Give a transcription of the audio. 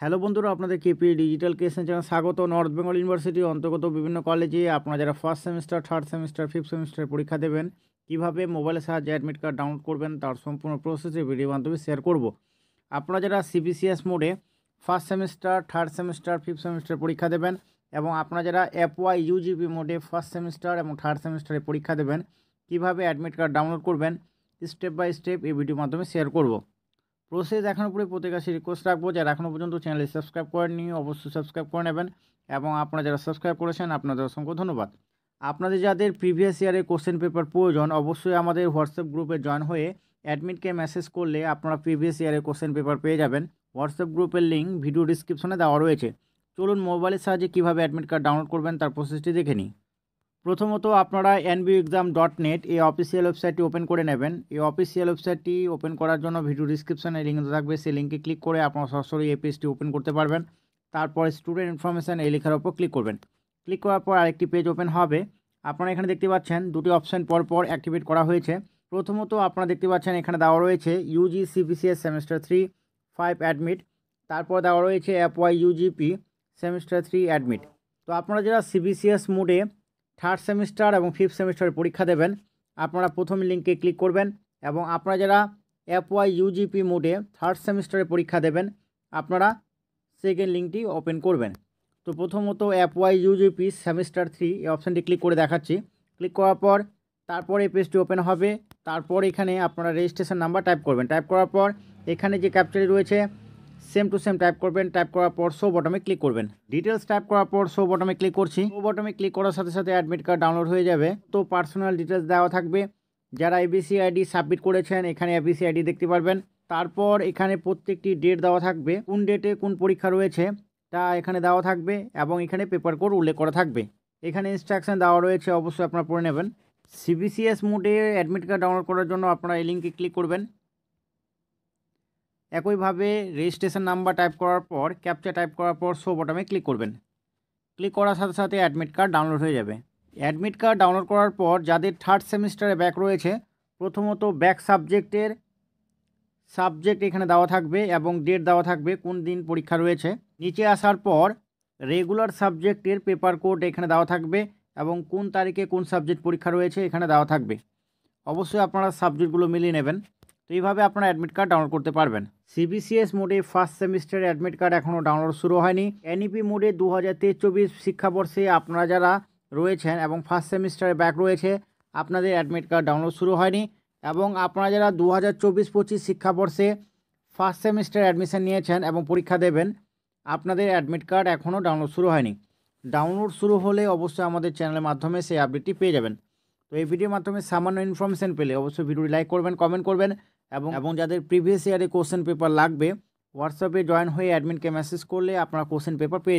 Hello বন্ধুরা, আপনাদের KP digital creation channel স্বাগত। নর্থ বেঙ্গল ইউনিভার্সিটির অন্তর্গত বিভিন্ন কলেজে আপনারা যারা first semester, third semester, fifth semester পরীক্ষা দেবেন, কীভাবে মোবাইলের সাহায্যে অ্যাডমিট কার্ড ডাউনলোড করবেন তার সম্পূর্ণ প্রসেসে ভিডিও মাধ্যমে শেয়ার করব। আপনারা যারা সিবিসিএস মোডে first semester, third semester, fifth semester পরীক্ষা দেবেন এবং আপনারা যারা এফওয়াই ইউজিপি মোডে ফার্স্ট সেমিস্টার এবং থার্ড সেমিস্টারে পরীক্ষা দেবেন, কীভাবে অ্যাডমিট কার্ড ডাউনলোড করবেন স্টেপ বাই স্টেপ এই ভিডিওর মাধ্যমে শেয়ার করব। প্রসেস এখনও পরে প্রত্যেক কাছে রিকোয়েস্ট রাখবো, যারা এখনও পর্যন্ত চ্যানেলে সাবস্ক্রাইব করেননি অবশ্যই সাবস্ক্রাইব করে নেবেন এবং আপনারা যারা সাবস্ক্রাইব করেছেন আপনাদের অসংখ্য ধন্যবাদ। আপনাদের যাদের প্রিভিয়াস ইয়ারের কোশ্চেন পেপার প্রয়োজন অবশ্যই আমাদের হোয়াটসঅ্যাপ গ্রুপে জয়েন হয়ে অ্যাডমিটকে মেসেজ করলে আপনারা প্রিভিয়াস ইয়ারের কোশ্চেন পেপার পেয়ে যাবেন। হোয়াটসঅ্যাপ গ্রুপের লিঙ্ক ভিডিও ডিসক্রিপশনে দেওয়া রয়েছে। চলুন মোবাইলের সাহায্যে কীভাবে অ্যাডমিট কার্ড ডাউনলোড করবেন তার প্রসেসটি দেখে নিই। প্রথমত আপনারা nbuexam.net এই অফিসিয়াল ওয়েবসাইটটি ওপেন করে নেবেন। এই অফিসিয়াল ওয়েবসাইটটি ওপেন করার জন্য ভিডিও ডিসক্রিপশনে লিঙ্ক থাকবে, সেই লিঙ্কে ক্লিক করে আপনারা সরাসরি এই পেজটি ওপেন করতে পারবেন। তারপর স্টুডেন্ট ইনফরমেশান এই লেখার ওপর ক্লিক করবেন। ক্লিক করার পর আরেকটি পেজ ওপেন হবে। আপনারা এখানে দেখতে পাচ্ছেন দুটি অপশান পর অ্যাক্টিভেট করা হয়েছে। প্রথমত আপনারা দেখতে পাচ্ছেন এখানে দেওয়া রয়েছে ইউজি সিবিসিএস সেমিস্টার 3-5 অ্যাডমিট, তারপর দেওয়া রয়েছে এফওয়াই ইউজিপি সেমিস্টার 3 অ্যাডমিট। তো আপনারা যারা সিবিসিএস মোডে থার্ড সেমিস্টার এবং ফিফথ সেমিস্টারের পরীক্ষা দেবেন আপনারা প্রথম লিঙ্কে ক্লিক করবেন এবং আপনারা যারা এফওয়াই ইউজিপি মোডে থার্ড সেমিস্টারে পরীক্ষা দেবেন আপনারা সেকেন্ড লিঙ্কটি ওপেন করবেন। তো প্রথমত এফওয়াই ইউজিপি সেমিস্টার 3 এই অপশানটি ক্লিক করে দেখাচ্ছি। ক্লিক করার পর তারপর এই পেজটি ওপেন হবে। তারপর এখানে আপনারা রেজিস্ট্রেশন নাম্বার টাইপ করবেন। টাইপ করার পর এখানে যে ক্যাপচারটি রয়েছে সেম টু সেম টাইপ করবেন। টাইপ করার পর শো বটমে ক্লিক করবেন। ডিটেলস টাইপ করার পর শো বটমে ক্লিক করছি। শো বটমে ক্লিক করার সাথে সাথে অ্যাডমিট কার্ড ডাউনলোড হয়ে যাবে। তো পার্সোনাল ডিটেলস দেওয়া থাকবে। যারা এবিসি আইডি সাবমিট করেছেন এখানে এবিসি আইডি দেখতে পারবেন। তারপর এখানে প্রত্যেকটি ডেট দেওয়া থাকবে, কোন ডেটে কোন পরীক্ষা রয়েছে তা এখানে দেওয়া থাকবে এবং এখানে পেপার কোড উল্লেখ করা থাকবে। এখানে ইনস্ট্রাকশন দেওয়া রয়েছে, অবশ্যই আপনারা পড়ে নেবেন। সিবিসিএস মোডে অ্যাডমিট কার্ড ডাউনলোড করার জন্য আপনারা এই লিঙ্কে ক্লিক করবেন। একইভাবে রেজিস্ট্রেশন নাম্বার টাইপ করার পর ক্যাপচা টাইপ করার পর শো বটমে ক্লিক করবেন। ক্লিক করার সাথে সাথে অ্যাডমিট কার্ড ডাউনলোড হয়ে যাবে। অ্যাডমিট কার্ড ডাউনলোড করার পর যাদের থার্ড সেমিস্টারে ব্যাক রয়েছে প্রথমত ব্যাক সাবজেক্টের সাবজেক্ট এখানে দেওয়া থাকবে এবং ডেট দেওয়া থাকবে কোন দিন পরীক্ষা রয়েছে। নিচে আসার পর রেগুলার সাবজেক্টের পেপার কোড এখানে দেওয়া থাকবে এবং কোন তারিখে কোন সাবজেক্ট পরীক্ষা রয়েছে এখানে দেওয়া থাকবে। অবশ্যই আপনারা সাবজেক্টগুলো মিলিয়ে নেবেন। তো এইভাবে আপনারা অ্যাডমিট কার্ড ডাউনলোড করতে পারবেন। সিবিসিএস মোডে ফার্স্ট সেমিস্টারের অ্যাডমিট কার্ড এখনও ডাউনলোড শুরু হয়নি। এনইপি মোডে 2023-24 শিক্ষাবর্ষে আপনারা যারা রয়েছেন এবং ফার্স্ট সেমিস্টারে ব্যাক রয়েছে আপনাদের অ্যাডমিট কার্ড ডাউনলোড শুরু হয়নি এবং আপনারা যারা 2024-25 শিক্ষাবর্ষে ফার্স্ট সেমিস্টার অ্যাডমিশন নিয়েছেন এবং পরীক্ষা দেবেন আপনাদের অ্যাডমিট কার্ড এখনও ডাউনলোড শুরু হয়নি। ডাউনলোড শুরু হলে অবশ্যই আমাদের চ্যানেলের মাধ্যমে সেই আপডেটটি পেয়ে যাবেন। তো এই ভিডিওর মাধ্যমে সামান্য ইনফরমেশন পেলে অবশ্যই ভিডিওটি লাইক করবেন, কমেন্ট করবেন এবং যাদের প্রিভিয়াস ইয়ারে কোশ্চেন পেপার লাগবে হোয়াটসঅ্যাপে জয়েন হয়ে অ্যাডমিনকে মেসেজ করলে আপনারা কোশ্চেন পেপার পেয়ে